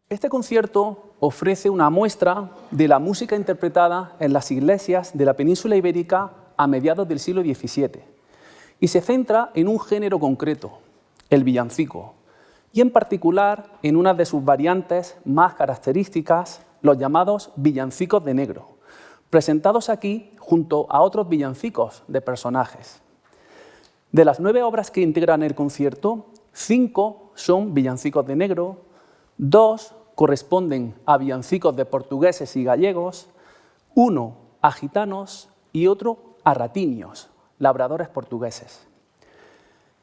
Este concierto ofrece una muestra de la música interpretada en las iglesias de la península ibérica a mediados del siglo XVII y se centra en un género concreto, el villancico, y en particular en una de sus variantes más características, los llamados villancicos de negro, presentados aquí junto a otros villancicos de personajes. De las 9 obras que integran el concierto, 5 son villancicos de negro, 2 corresponden a villancicos de portugueses y gallegos, 1 a gitanos y otro a ratiños, labradores portugueses.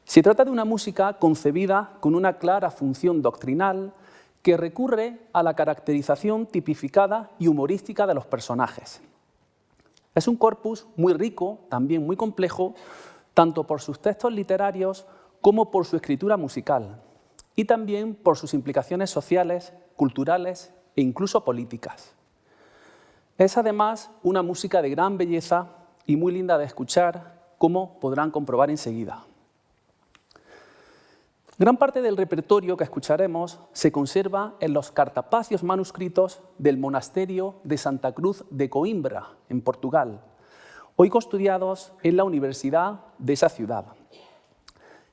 Se trata de una música concebida con una clara función doctrinal que recurre a la caracterización tipificada y humorística de los personajes. Es un corpus muy rico, también muy complejo, tanto por sus textos literarios como por su escritura musical, y también por sus implicaciones sociales, culturales e incluso políticas. Es además una música de gran belleza y muy linda de escuchar, como podrán comprobar enseguida. Gran parte del repertorio que escucharemos se conserva en los cartapacios manuscritos del monasterio de Santa Cruz de Coimbra, en Portugal, hoy custodiados en la universidad de esa ciudad.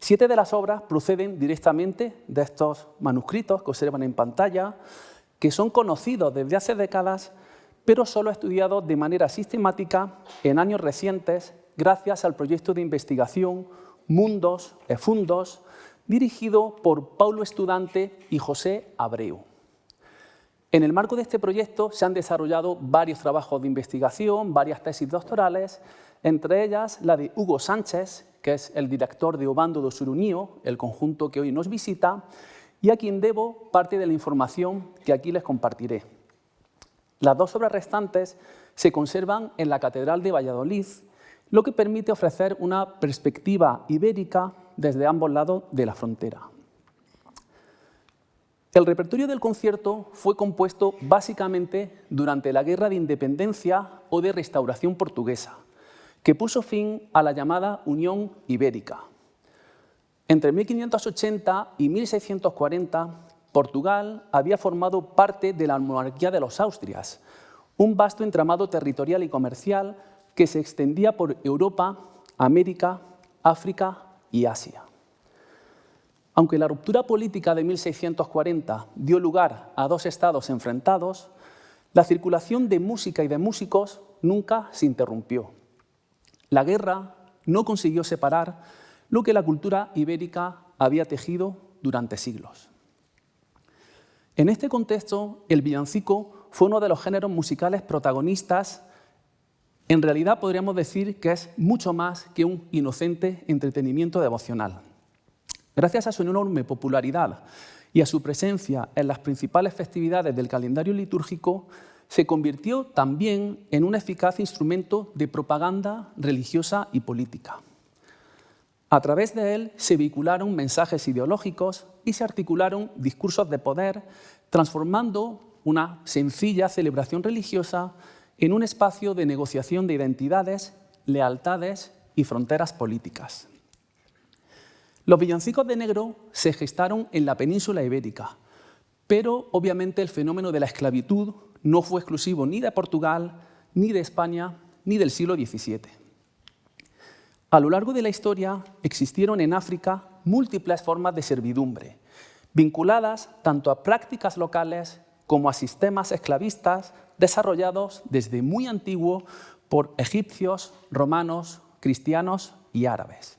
7 de las obras proceden directamente de estos manuscritos que observan en pantalla, que son conocidos desde hace décadas, pero solo estudiados de manera sistemática en años recientes gracias al proyecto de investigación Mundos e Fundos, dirigido por Paulo Estudante y José Abreu. En el marco de este proyecto se han desarrollado varios trabajos de investigación, varias tesis doctorales, entre ellas la de Hugo Sánchez, que es el director de Obando do Surunío, el conjunto que hoy nos visita, y a quien debo parte de la información que aquí les compartiré. Las 2 obras restantes se conservan en la Catedral de Valladolid, lo que permite ofrecer una perspectiva ibérica desde ambos lados de la frontera. El repertorio del concierto fue compuesto básicamente durante la Guerra de Independencia o de Restauración portuguesa, que puso fin a la llamada Unión Ibérica. Entre 1580 y 1640, Portugal había formado parte de la monarquía de los Austrias, un vasto entramado territorial y comercial que se extendía por Europa, América, África y Asia. Aunque la ruptura política de 1640 dio lugar a 2 estados enfrentados, la circulación de música y de músicos nunca se interrumpió. La guerra no consiguió separar lo que la cultura ibérica había tejido durante siglos. En este contexto, el villancico fue uno de los géneros musicales protagonistas. En realidad podríamos decir que es mucho más que un inocente entretenimiento devocional. Gracias a su enorme popularidad y a su presencia en las principales festividades del calendario litúrgico, se convirtió también en un eficaz instrumento de propaganda religiosa y política. A través de él se vehicularon mensajes ideológicos y se articularon discursos de poder, transformando una sencilla celebración religiosa en un espacio de negociación de identidades, lealtades y fronteras políticas. Los villancicos de negro se gestaron en la península ibérica, pero obviamente el fenómeno de la esclavitud no fue exclusivo ni de Portugal, ni de España, ni del siglo XVII. A lo largo de la historia existieron en África múltiples formas de servidumbre, vinculadas tanto a prácticas locales como a sistemas esclavistas desarrollados desde muy antiguo por egipcios, romanos, cristianos y árabes.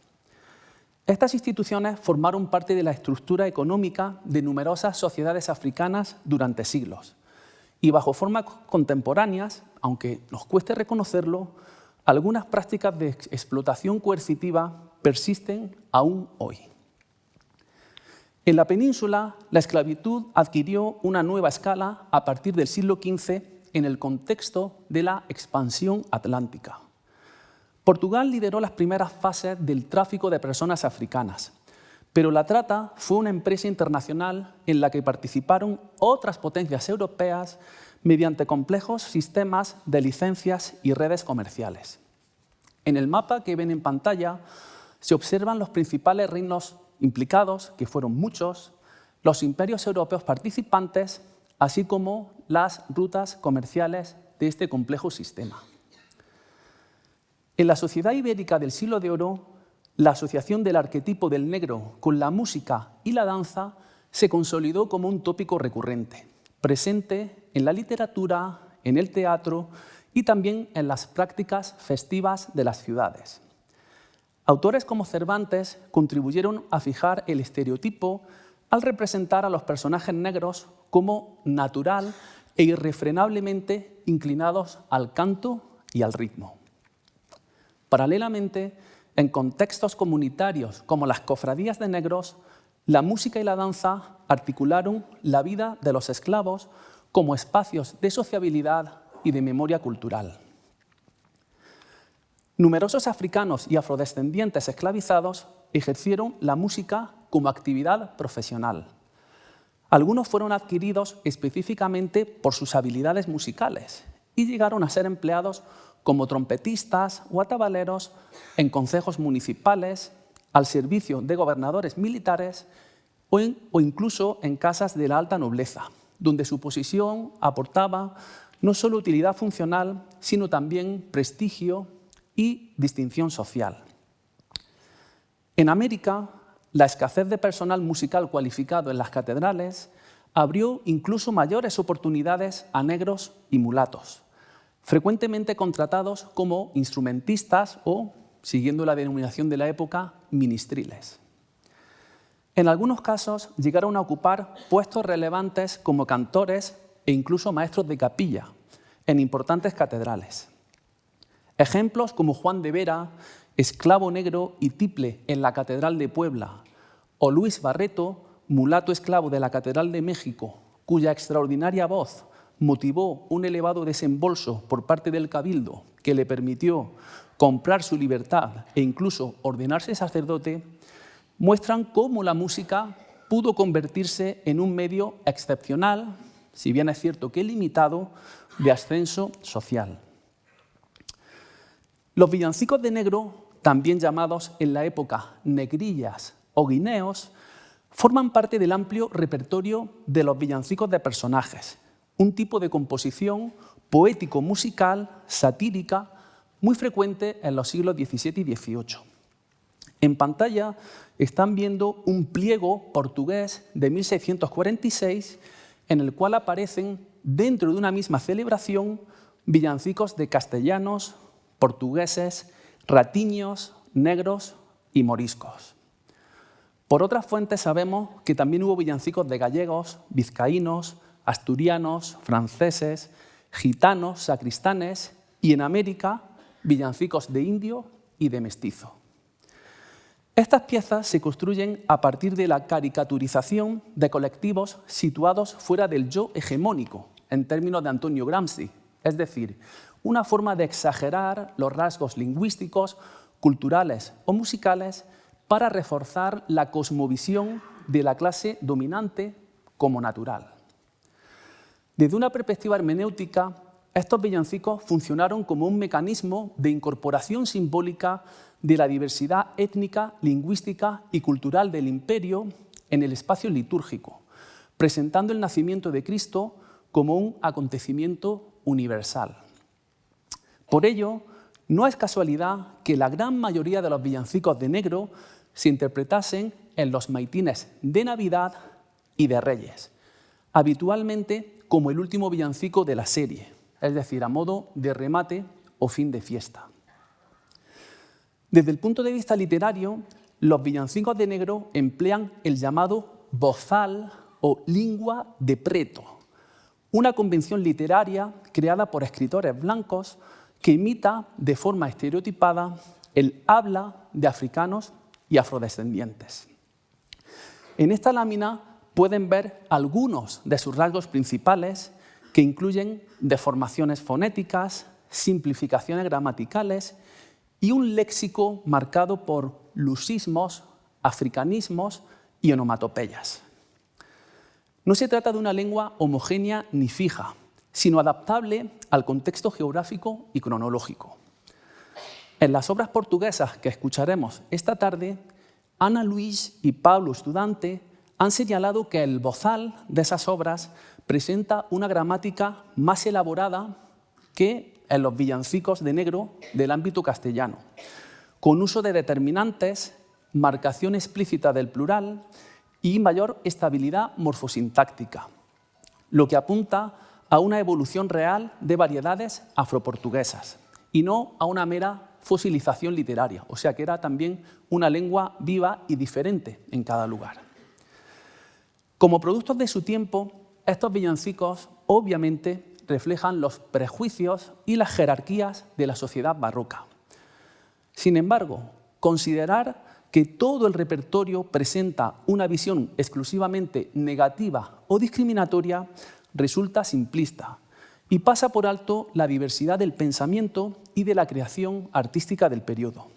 Estas instituciones formaron parte de la estructura económica de numerosas sociedades africanas durante siglos y bajo formas contemporáneas, aunque nos cueste reconocerlo, algunas prácticas de explotación coercitiva persisten aún hoy. En la península, la esclavitud adquirió una nueva escala a partir del siglo XV en el contexto de la expansión atlántica. Portugal lideró las primeras fases del tráfico de personas africanas, pero la trata fue una empresa internacional en la que participaron otras potencias europeas mediante complejos sistemas de licencias y redes comerciales. En el mapa que ven en pantalla se observan los principales reinos implicados, que fueron muchos, los imperios europeos participantes, así como las rutas comerciales de este complejo sistema. En la sociedad ibérica del Siglo de Oro, la asociación del arquetipo del negro con la música y la danza se consolidó como un tópico recurrente, presente en la literatura, en el teatro y también en las prácticas festivas de las ciudades. Autores como Cervantes contribuyeron a fijar el estereotipo al representar a los personajes negros como natural e irrefrenablemente inclinados al canto y al ritmo. Paralelamente, en contextos comunitarios como las cofradías de negros, la música y la danza articularon la vida de los esclavos como espacios de sociabilidad y de memoria cultural. Numerosos africanos y afrodescendientes esclavizados ejercieron la música como actividad profesional. Algunos fueron adquiridos específicamente por sus habilidades musicales y llegaron a ser empleados como trompetistas o atabaleros en concejos municipales, al servicio de gobernadores militares o incluso en casas de la alta nobleza, donde su posición aportaba no solo utilidad funcional, sino también prestigio y distinción social. En América, la escasez de personal musical cualificado en las catedrales abrió incluso mayores oportunidades a negros y mulatos, frecuentemente contratados como instrumentistas o, siguiendo la denominación de la época, ministriles. En algunos casos llegaron a ocupar puestos relevantes como cantores e incluso maestros de capilla en importantes catedrales. Ejemplos como Juan de Vera, esclavo negro y tiple en la Catedral de Puebla, o Luis Barreto, mulato esclavo de la Catedral de México, cuya extraordinaria voz motivó un elevado desembolso por parte del Cabildo que le permitió comprar su libertad e incluso ordenarse sacerdote, muestran cómo la música pudo convertirse en un medio excepcional, si bien es cierto que limitado, de ascenso social. Los villancicos de negro, también llamados en la época negrillas o guineos, forman parte del amplio repertorio de los villancicos de personajes, un tipo de composición poético-musical, satírica, muy frecuente en los siglos XVII y XVIII. En pantalla están viendo un pliego portugués de 1646 en el cual aparecen, dentro de una misma celebración, villancicos de castellanos, portugueses, ratiños, negros y moriscos. Por otras fuentes sabemos que también hubo villancicos de gallegos, vizcaínos, asturianos, franceses, gitanos, sacristanes y en América villancicos de indio y de mestizo. Estas piezas se construyen a partir de la caricaturización de colectivos situados fuera del yo hegemónico, en términos de Antonio Gramsci, es decir, una forma de exagerar los rasgos lingüísticos, culturales o musicales para reforzar la cosmovisión de la clase dominante como natural. Desde una perspectiva hermenéutica, estos villancicos funcionaron como un mecanismo de incorporación simbólica de la diversidad étnica, lingüística y cultural del imperio en el espacio litúrgico, presentando el nacimiento de Cristo como un acontecimiento universal. Por ello, no es casualidad que la gran mayoría de los villancicos de negro se interpretasen en los maitines de Navidad y de Reyes, habitualmente como el último villancico de la serie, es decir, a modo de remate o fin de fiesta. Desde el punto de vista literario, los villancicos de negro emplean el llamado bozal o lingua de preto, una convención literaria creada por escritores blancos que imita de forma estereotipada el habla de africanos y afrodescendientes. En esta lámina pueden ver algunos de sus rasgos principales, que incluyen deformaciones fonéticas, simplificaciones gramaticales y un léxico marcado por lusismos, africanismos y onomatopeyas. No se trata de una lengua homogénea ni fija, sino adaptable al contexto geográfico y cronológico. En las obras portuguesas que escucharemos esta tarde, Ana Luís y Pablo Estudante han señalado que el bozal de esas obras presenta una gramática más elaborada que en los villancicos de negro del ámbito castellano, con uso de determinantes, marcación explícita del plural y mayor estabilidad morfosintáctica, lo que apunta a una evolución real de variedades afroportuguesas y no a una mera fosilización literaria, o sea que era también una lengua viva y diferente en cada lugar. Como productos de su tiempo, estos villancicos obviamente reflejan los prejuicios y las jerarquías de la sociedad barroca. Sin embargo, considerar que todo el repertorio presenta una visión exclusivamente negativa o discriminatoria resulta simplista y pasa por alto la diversidad del pensamiento y de la creación artística del periodo.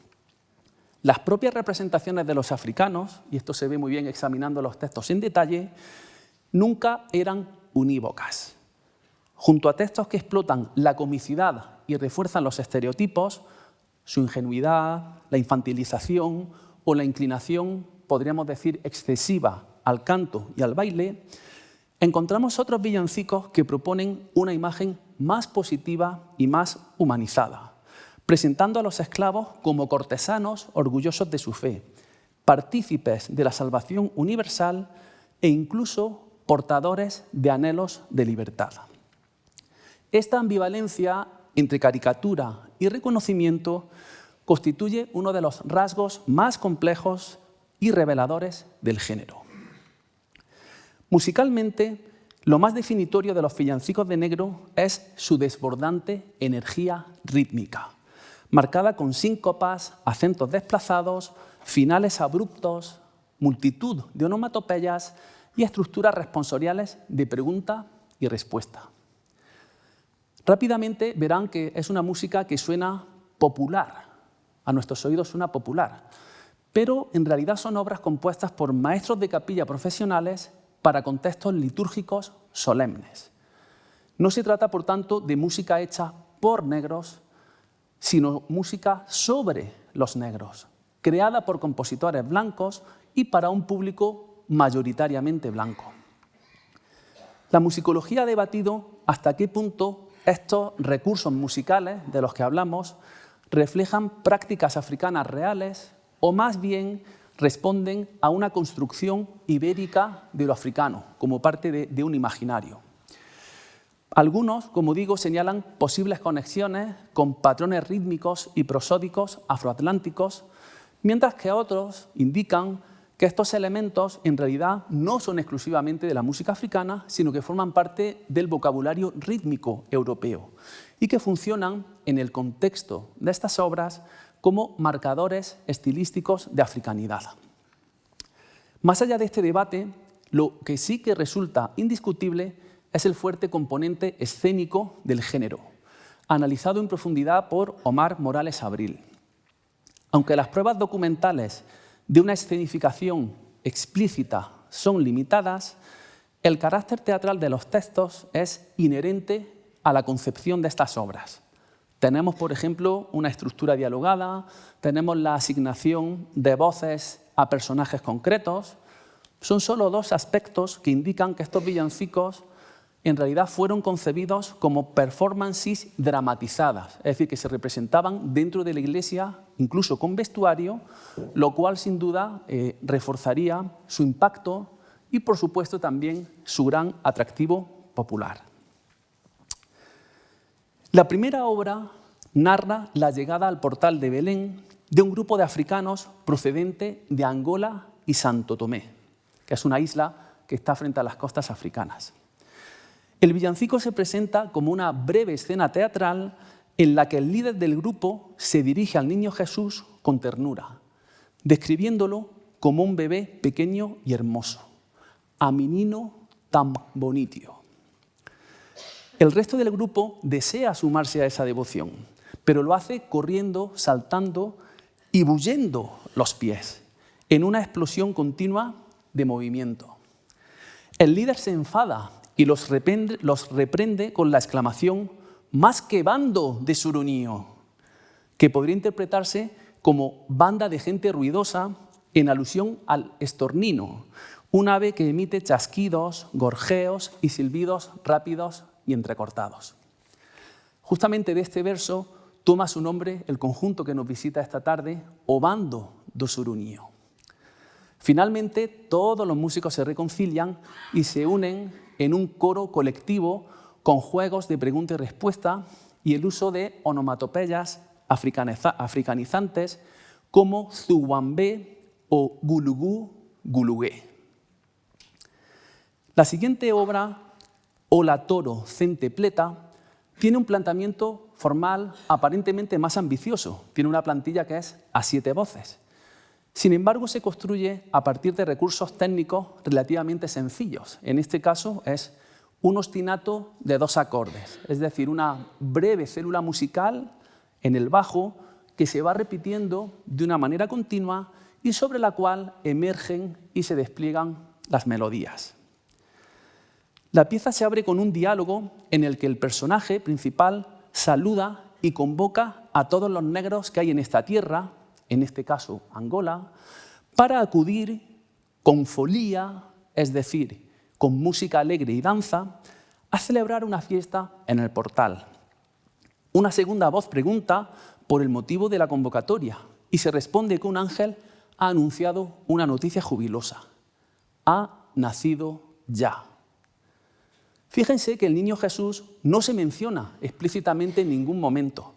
Las propias representaciones de los africanos, y esto se ve muy bien examinando los textos en detalle, nunca eran unívocas. Junto a textos que explotan la comicidad y refuerzan los estereotipos, su ingenuidad, la infantilización o la inclinación, podríamos decir, excesiva al canto y al baile, encontramos otros villancicos que proponen una imagen más positiva y más humanizada, presentando a los esclavos como cortesanos orgullosos de su fe, partícipes de la salvación universal e incluso portadores de anhelos de libertad. Esta ambivalencia entre caricatura y reconocimiento constituye uno de los rasgos más complejos y reveladores del género. Musicalmente, lo más definitorio de los villancicos de negro es su desbordante energía rítmica, marcada con síncopas, acentos desplazados, finales abruptos, multitud de onomatopeyas y estructuras responsoriales de pregunta y respuesta. Rápidamente verán que es una música que suena popular, a nuestros oídos suena popular, pero en realidad son obras compuestas por maestros de capilla profesionales para contextos litúrgicos solemnes. No se trata, por tanto, de música hecha por negros, sino música sobre los negros, creada por compositores blancos y para un público mayoritariamente blanco. La musicología ha debatido hasta qué punto estos recursos musicales de los que hablamos reflejan prácticas africanas reales o más bien responden a una construcción ibérica de lo africano, como parte de un imaginario. Algunos, como digo, señalan posibles conexiones con patrones rítmicos y prosódicos afroatlánticos, mientras que otros indican que estos elementos en realidad no son exclusivamente de la música africana, sino que forman parte del vocabulario rítmico europeo y que funcionan en el contexto de estas obras como marcadores estilísticos de africanidad. Más allá de este debate, lo que sí que resulta indiscutible es el fuerte componente escénico del género, analizado en profundidad por Omar Morales Abril. Aunque las pruebas documentales de una escenificación explícita son limitadas, el carácter teatral de los textos es inherente a la concepción de estas obras. Tenemos, por ejemplo, una estructura dialogada, tenemos la asignación de voces a personajes concretos. Son solo dos aspectos que indican que estos villancicos en realidad fueron concebidos como performances dramatizadas, es decir, que se representaban dentro de la iglesia, incluso con vestuario, lo cual sin duda reforzaría su impacto y, por supuesto, también su gran atractivo popular. La primera obra narra la llegada al portal de Belén de un grupo de africanos procedente de Angola y Santo Tomé, que es una isla que está frente a las costas africanas. El villancico se presenta como una breve escena teatral en la que el líder del grupo se dirige al niño Jesús con ternura, describiéndolo como un bebé pequeño y hermoso, a menino tan bonito. El resto del grupo desea sumarse a esa devoción, pero lo hace corriendo, saltando y bullendo los pies, en una explosión continua de movimiento. El líder se enfada y los reprende con la exclamación «más que bando de surunío», que podría interpretarse como banda de gente ruidosa en alusión al estornino, un ave que emite chasquidos, gorjeos y silbidos rápidos y entrecortados. Justamente de este verso toma su nombre el conjunto que nos visita esta tarde, O Bando do Suruñío. Finalmente, todos los músicos se reconcilian y se unen en un coro colectivo con juegos de pregunta y respuesta y el uso de onomatopeyas africanizantes como zuwambé o gulugú gulugué. La siguiente obra, Ola Toro Centepleta, tiene un planteamiento formal aparentemente más ambicioso. Tiene una plantilla que es a 7 voces. Sin embargo, se construye a partir de recursos técnicos relativamente sencillos. En este caso es un ostinato de 2 acordes, es decir, una breve célula musical en el bajo que se va repitiendo de una manera continua y sobre la cual emergen y se despliegan las melodías. La pieza se abre con un diálogo en el que el personaje principal saluda y convoca a todos los negros que hay en esta tierra, en este caso Angola, para acudir con folía, es decir, con música alegre y danza, a celebrar una fiesta en el portal. Una segunda voz pregunta por el motivo de la convocatoria y se responde que un ángel ha anunciado una noticia jubilosa. Ha nacido ya. Fíjense que el niño Jesús no se menciona explícitamente en ningún momento,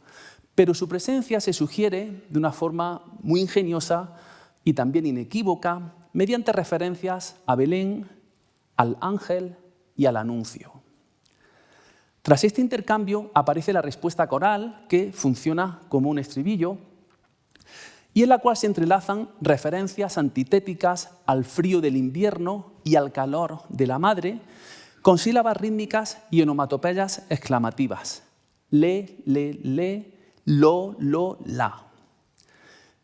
pero su presencia se sugiere de una forma muy ingeniosa y también inequívoca mediante referencias a Belén, al ángel y al anuncio. Tras este intercambio aparece la respuesta coral, que funciona como un estribillo, y en la cual se entrelazan referencias antitéticas al frío del invierno y al calor de la madre, con sílabas rítmicas y onomatopeyas exclamativas. Le, lo, la.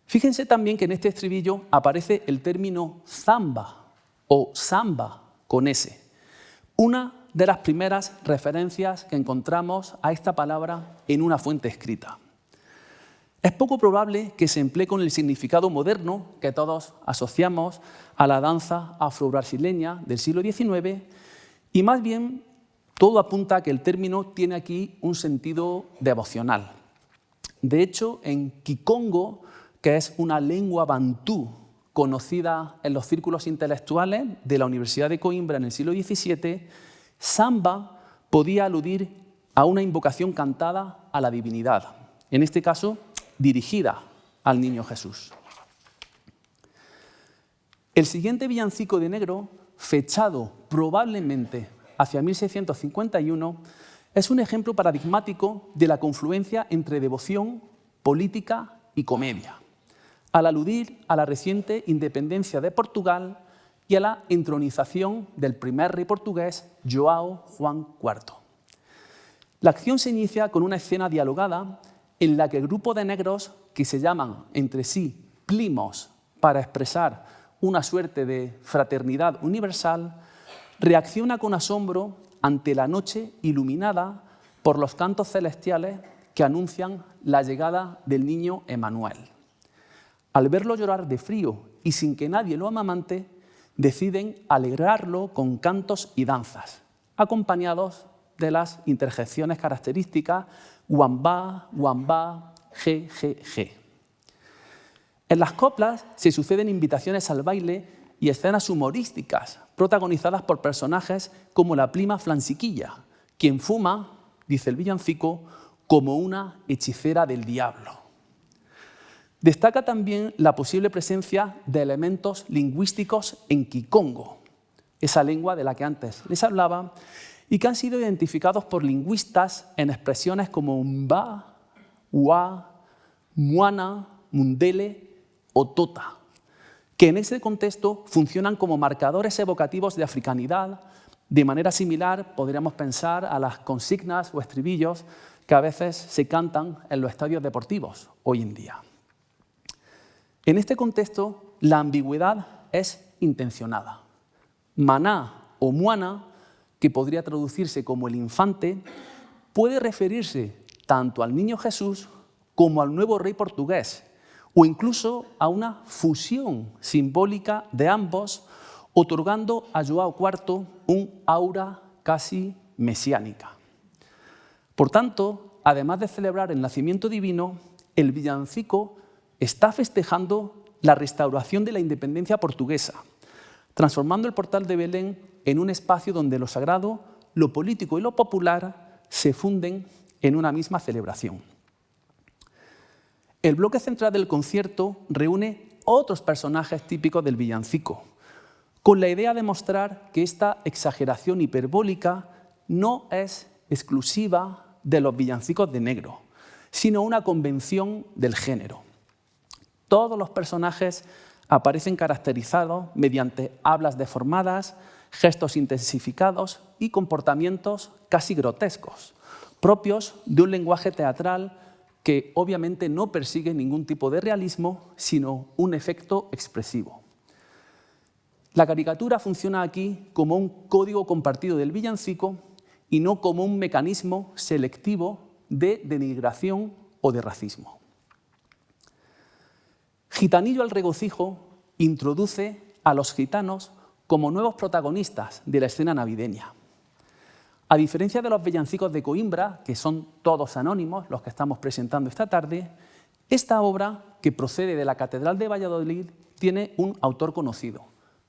Fíjense también que en este estribillo aparece el término zamba o samba con S, una de las primeras referencias que encontramos a esta palabra en una fuente escrita. Es poco probable que se emplee con el significado moderno que todos asociamos a la danza afro-brasileña del siglo XIX y más bien todo apunta a que el término tiene aquí un sentido devocional. De hecho, en Kikongo, que es una lengua bantú conocida en los círculos intelectuales de la Universidad de Coimbra en el siglo XVII, samba podía aludir a una invocación cantada a la divinidad, en este caso dirigida al niño Jesús. El siguiente villancico de negro, fechado probablemente hacia 1651, es un ejemplo paradigmático de la confluencia entre devoción, política y comedia, al aludir a la reciente independencia de Portugal y a la entronización del primer rey portugués, João Juan IV. La acción se inicia con una escena dialogada en la que el grupo de negros, que se llaman entre sí primos para expresar una suerte de fraternidad universal, reacciona con asombro ante la noche iluminada por los cantos celestiales que anuncian la llegada del niño Emmanuel. Al verlo llorar de frío y sin que nadie lo amamante, deciden alegrarlo con cantos y danzas, acompañados de las interjecciones características Wamba, Wamba, G, G, G. En las coplas se suceden invitaciones al baile y escenas humorísticas protagonizadas por personajes como la prima Flansiquilla, quien fuma, dice el villancico, como una hechicera del diablo. Destaca también la posible presencia de elementos lingüísticos en Kikongo, esa lengua de la que antes les hablaba, y que han sido identificados por lingüistas en expresiones como mba, wa, muana, mundele o tota, que en ese contexto funcionan como marcadores evocativos de africanidad. De manera similar podríamos pensar a las consignas o estribillos que a veces se cantan en los estadios deportivos hoy en día. En este contexto, la ambigüedad es intencionada. Maná o muana, que podría traducirse como el infante, puede referirse tanto al niño Jesús como al nuevo rey portugués, o incluso a una fusión simbólica de ambos, otorgando a João IV un aura casi mesiánica. Por tanto, además de celebrar el nacimiento divino, el villancico está festejando la restauración de la independencia portuguesa, transformando el portal de Belén en un espacio donde lo sagrado, lo político y lo popular se funden en una misma celebración. El bloque central del concierto reúne otros personajes típicos del villancico, con la idea de mostrar que esta exageración hiperbólica no es exclusiva de los villancicos de negro, sino una convención del género. Todos los personajes aparecen caracterizados mediante hablas deformadas, gestos intensificados y comportamientos casi grotescos, propios de un lenguaje teatral que obviamente no persigue ningún tipo de realismo, sino un efecto expresivo. La caricatura funciona aquí como un código compartido del villancico y no como un mecanismo selectivo de denigración o de racismo. Gitanillo al regocijo introduce a los gitanos como nuevos protagonistas de la escena navideña. A diferencia de los villancicos de Coimbra, que son todos anónimos, los que estamos presentando esta tarde, esta obra, que procede de la Catedral de Valladolid, tiene un autor conocido,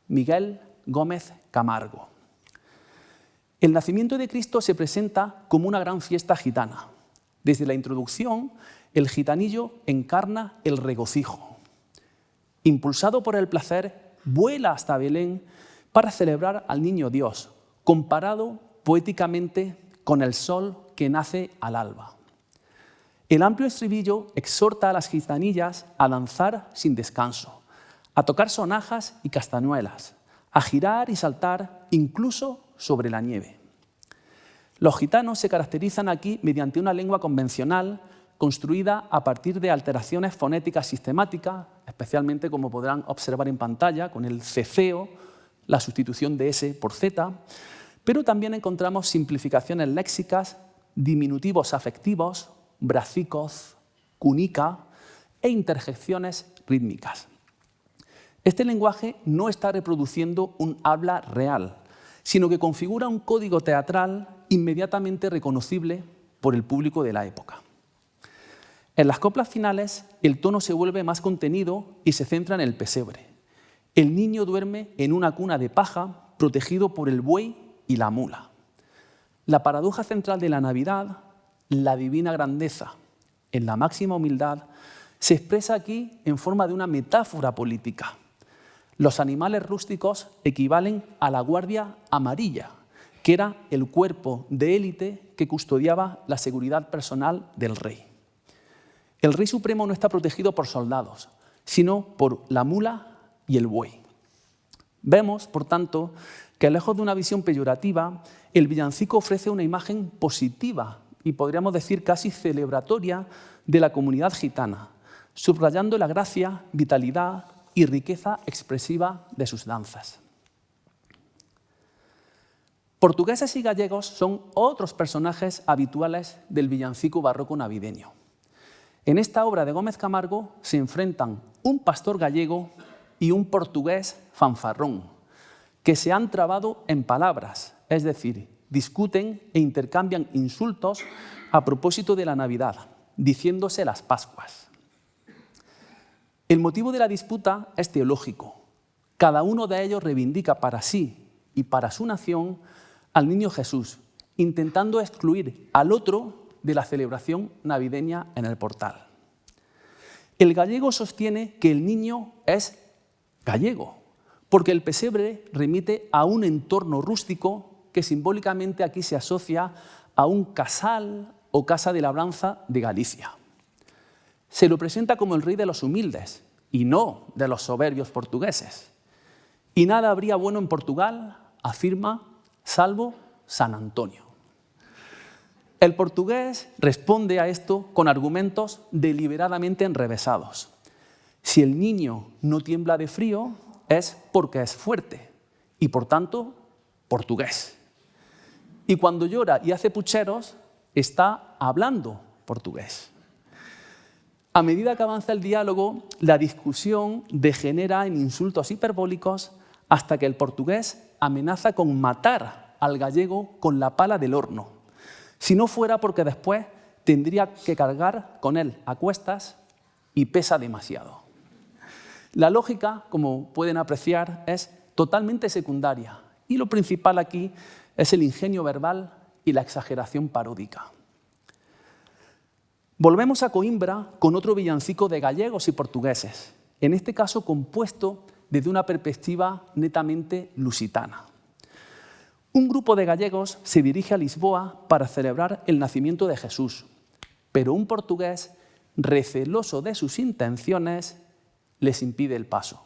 Miguel Gómez Camargo. El nacimiento de Cristo se presenta como una gran fiesta gitana. Desde la introducción, el gitanillo encarna el regocijo. Impulsado por el placer, vuela hasta Belén para celebrar al niño Dios, comparado poéticamente con el sol que nace al alba. El amplio estribillo exhorta a las gitanillas a danzar sin descanso, a tocar sonajas y castañuelas, a girar y saltar incluso sobre la nieve. Los gitanos se caracterizan aquí mediante una lengua convencional construida a partir de alteraciones fonéticas sistemáticas, especialmente, como podrán observar en pantalla, con el ceceo, la sustitución de S por Z, pero también encontramos simplificaciones léxicas, diminutivos afectivos, bracicos, cunica e interjecciones rítmicas. Este lenguaje no está reproduciendo un habla real, sino que configura un código teatral inmediatamente reconocible por el público de la época. En las coplas finales, el tono se vuelve más contenido y se centra en el pesebre. El niño duerme en una cuna de paja protegido por el buey y la mula. La paradoja central de la Navidad, la divina grandeza, en la máxima humildad, se expresa aquí en forma de una metáfora política. Los animales rústicos equivalen a la guardia amarilla, que era el cuerpo de élite que custodiaba la seguridad personal del rey. El rey supremo no está protegido por soldados, sino por la mula y el buey. Vemos, por tanto, que lejos de una visión peyorativa, el villancico ofrece una imagen positiva y podríamos decir casi celebratoria de la comunidad gitana, subrayando la gracia, vitalidad y riqueza expresiva de sus danzas. Portugueses y gallegos son otros personajes habituales del villancico barroco navideño. En esta obra de Gómez Camargo se enfrentan un pastor gallego y un portugués fanfarrón, que se han trabado en palabras, es decir, discuten e intercambian insultos a propósito de la Navidad, diciéndose las Pascuas. El motivo de la disputa es teológico. Cada uno de ellos reivindica para sí y para su nación al niño Jesús, intentando excluir al otro de la celebración navideña en el portal. El gallego sostiene que el niño es gallego, porque el pesebre remite a un entorno rústico que simbólicamente aquí se asocia a un casal o casa de labranza de Galicia. Se lo presenta como el rey de los humildes y no de los soberbios portugueses. Y nada habría bueno en Portugal, afirma, salvo San Antonio. El portugués responde a esto con argumentos deliberadamente enrevesados. Si el niño no tiembla de frío, es porque es fuerte y, por tanto, portugués. Y cuando llora y hace pucheros, está hablando portugués. A medida que avanza el diálogo, la discusión degenera en insultos hiperbólicos hasta que el portugués amenaza con matar al gallego con la pala del horno, si no fuera porque después tendría que cargar con él a cuestas y pesa demasiado. La lógica, como pueden apreciar, es totalmente secundaria y lo principal aquí es el ingenio verbal y la exageración paródica. Volvemos a Coimbra con otro villancico de gallegos y portugueses, en este caso compuesto desde una perspectiva netamente lusitana. Un grupo de gallegos se dirige a Lisboa para celebrar el nacimiento de Jesús, pero un portugués, receloso de sus intenciones, les impide el paso.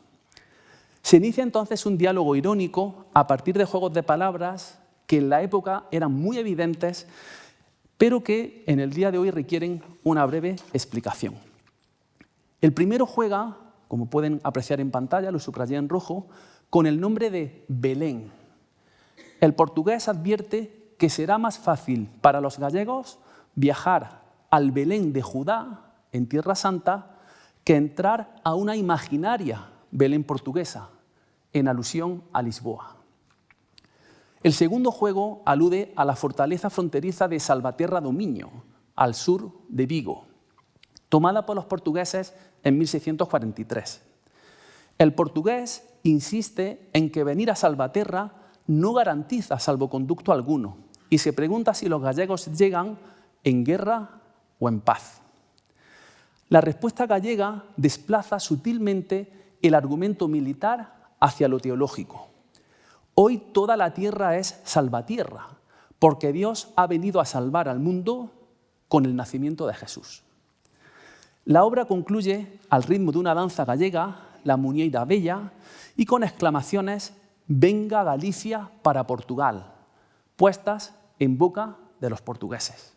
Se inicia entonces un diálogo irónico a partir de juegos de palabras que en la época eran muy evidentes, pero que en el día de hoy requieren una breve explicación. El primero juega, como pueden apreciar en pantalla, lo subrayé en rojo, con el nombre de Belén. El portugués advierte que será más fácil para los gallegos viajar al Belén de Judá, en Tierra Santa, que entrar a una imaginaria Belén portuguesa, en alusión a Lisboa. El segundo juego alude a la fortaleza fronteriza de Salvaterra do Miño, al sur de Vigo, tomada por los portugueses en 1643. El portugués insiste en que venir a Salvaterra no garantiza salvoconducto alguno y se pregunta si los gallegos llegan en guerra o en paz. La respuesta gallega desplaza sutilmente el argumento militar hacia lo teológico. Hoy toda la tierra es salvatierra, porque Dios ha venido a salvar al mundo con el nacimiento de Jesús. La obra concluye al ritmo de una danza gallega, la Muñeira Bella, y con exclamaciones «Venga Galicia para Portugal», puestas en boca de los portugueses.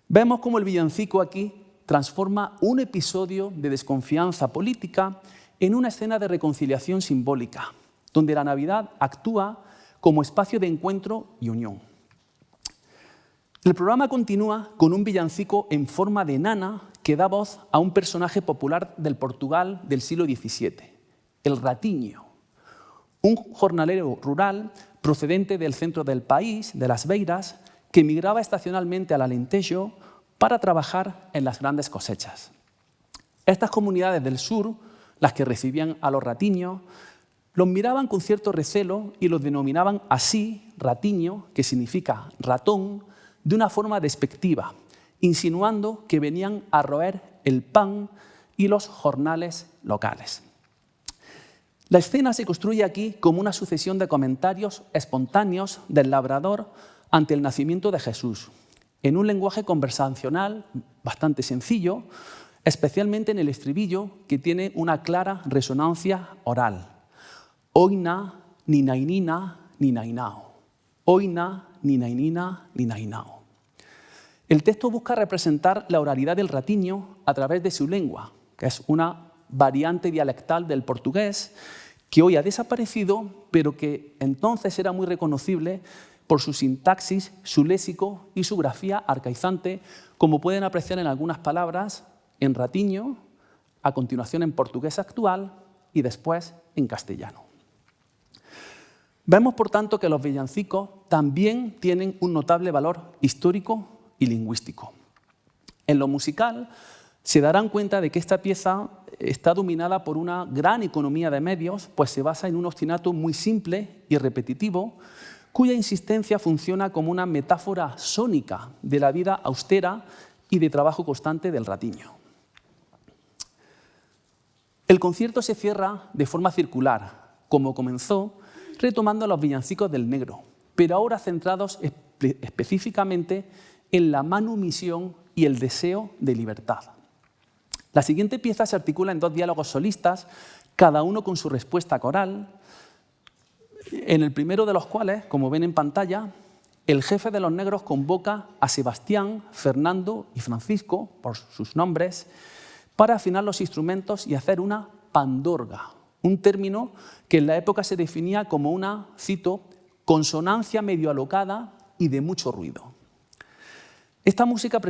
Vemos cómo el villancico aquí transforma un episodio de desconfianza política en una escena de reconciliación simbólica, donde la Navidad actúa como espacio de encuentro y unión. El programa continúa con un villancico en forma de nana que da voz a un personaje popular del Portugal del siglo XVII, el Ratiño, un jornalero rural procedente del centro del país, de Las Beiras, que migraba estacionalmente al Alentejo para trabajar en las grandes cosechas. Estas comunidades del sur, las que recibían a los ratiños, los miraban con cierto recelo y los denominaban así, ratiño, que significa ratón, de una forma despectiva, insinuando que venían a roer el pan y los jornales locales. La escena se construye aquí como una sucesión de comentarios espontáneos del labrador ante el nacimiento de Jesús, en un lenguaje conversacional bastante sencillo, especialmente en el estribillo, que tiene una clara resonancia oral. Oina, ninainina, ninainao. Oina, ninainina, ninainao. El texto busca representar la oralidad del ratiño a través de su lengua, que es una variante dialectal del portugués que hoy ha desaparecido, pero que entonces era muy reconocible por su sintaxis, su léxico y su grafía arcaizante, como pueden apreciar en algunas palabras en ratiño, a continuación en portugués actual y después en castellano. Vemos, por tanto, que los villancicos también tienen un notable valor histórico y lingüístico. En lo musical, se darán cuenta de que esta pieza está dominada por una gran economía de medios, pues se basa en un ostinato muy simple y repetitivo, cuya insistencia funciona como una metáfora sónica de la vida austera y de trabajo constante del ratiño. El concierto se cierra de forma circular, como comenzó, retomando los villancicos del negro, pero ahora centrados específicamente en la manumisión y el deseo de libertad. La siguiente pieza se articula en dos diálogos solistas, cada uno con su respuesta coral, en el primero de los cuales, como ven en pantalla, el jefe de los negros convoca a Sebastián, Fernando y Francisco, por sus nombres, para afinar los instrumentos y hacer una pandorga, un término que en la época se definía como una, cito, consonancia medio alocada y de mucho ruido. Esta música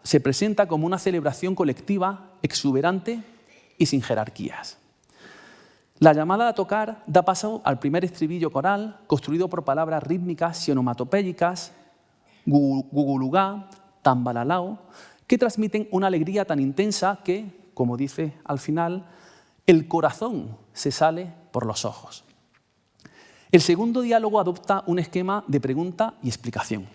se presenta como una celebración colectiva, exuberante y sin jerarquías. La llamada a tocar da paso al primer estribillo coral, construido por palabras rítmicas y onomatopéyicas, gugulugá, tambalalao, que transmiten una alegría tan intensa que, como dice al final, el corazón se sale por los ojos. El segundo diálogo adopta un esquema de pregunta y explicación.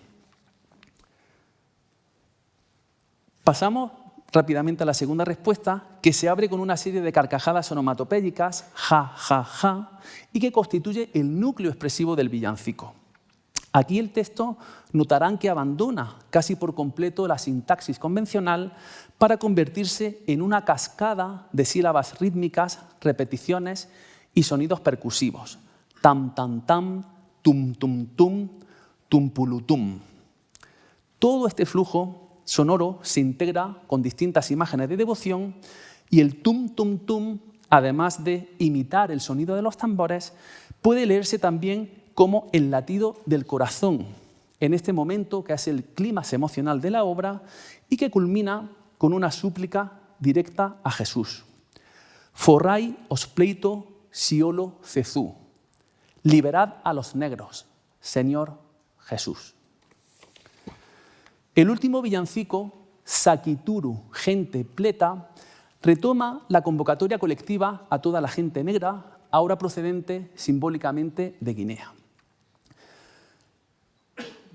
Pasamos rápidamente a la segunda respuesta, que se abre con una serie de carcajadas onomatopéyicas, ja, ja, ja, y que constituye el núcleo expresivo del villancico. Aquí el texto notarán que abandona casi por completo la sintaxis convencional para convertirse en una cascada de sílabas rítmicas, repeticiones y sonidos percusivos. Tam, tam, tam, tum, tum, tum, tumpulutum. Todo este flujo sonoro se integra con distintas imágenes de devoción y el tum, tum, tum, además de imitar el sonido de los tambores, puede leerse también como el latido del corazón, en este momento que es el clímax emocional de la obra y que culmina con una súplica directa a Jesús. Forrai os pleito siolo cezú. Liberad a los negros, Señor Jesús. El último villancico, Sakituru, gente pleta, retoma la convocatoria colectiva a toda la gente negra, ahora procedente simbólicamente de Guinea,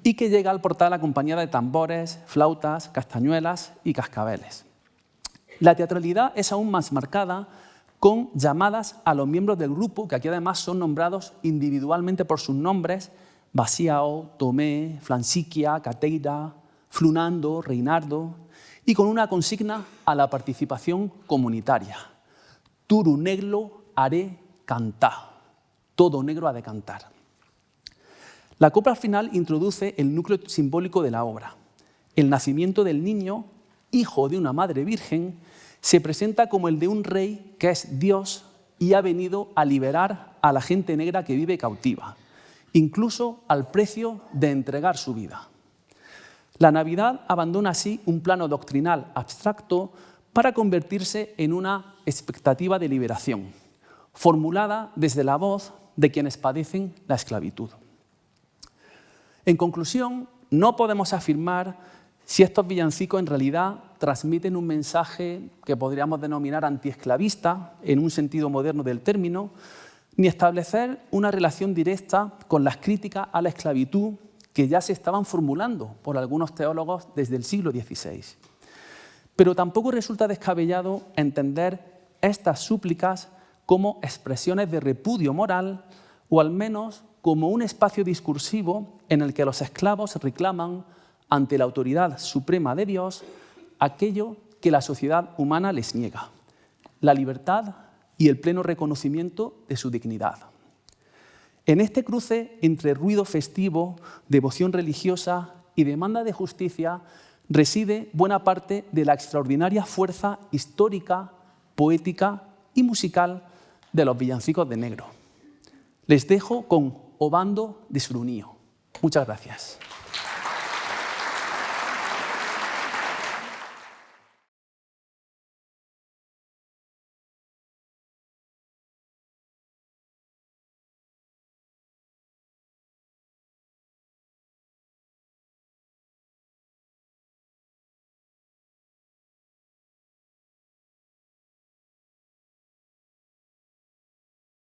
y que llega al portal acompañada de tambores, flautas, castañuelas y cascabeles. La teatralidad es aún más marcada con llamadas a los miembros del grupo, que aquí además son nombrados individualmente por sus nombres: Basiao, Tomé, Flansiquia, Cateira, Flunando, Reinardo, y con una consigna a la participación comunitaria. Turu negro haré cantá. Todo negro ha de cantar. La copla final introduce el núcleo simbólico de la obra. El nacimiento del niño, hijo de una madre virgen, se presenta como el de un rey que es Dios y ha venido a liberar a la gente negra que vive cautiva, incluso al precio de entregar su vida. La Navidad abandona así un plano doctrinal abstracto para convertirse en una expectativa de liberación, formulada desde la voz de quienes padecen la esclavitud. En conclusión, no podemos afirmar si estos villancicos en realidad transmiten un mensaje que podríamos denominar antiesclavista, en un sentido moderno del término, ni establecer una relación directa con las críticas a la esclavitud que ya se estaban formulando por algunos teólogos desde el siglo XVI. Pero tampoco resulta descabellado entender estas súplicas como expresiones de repudio moral, o al menos como un espacio discursivo en el que los esclavos reclaman ante la autoridad suprema de Dios aquello que la sociedad humana les niega: la libertad y el pleno reconocimiento de su dignidad. En este cruce entre ruido festivo, devoción religiosa y demanda de justicia reside buena parte de la extraordinaria fuerza histórica, poética y musical de los villancicos de negro. Les dejo con Obando de Surunío. Muchas gracias.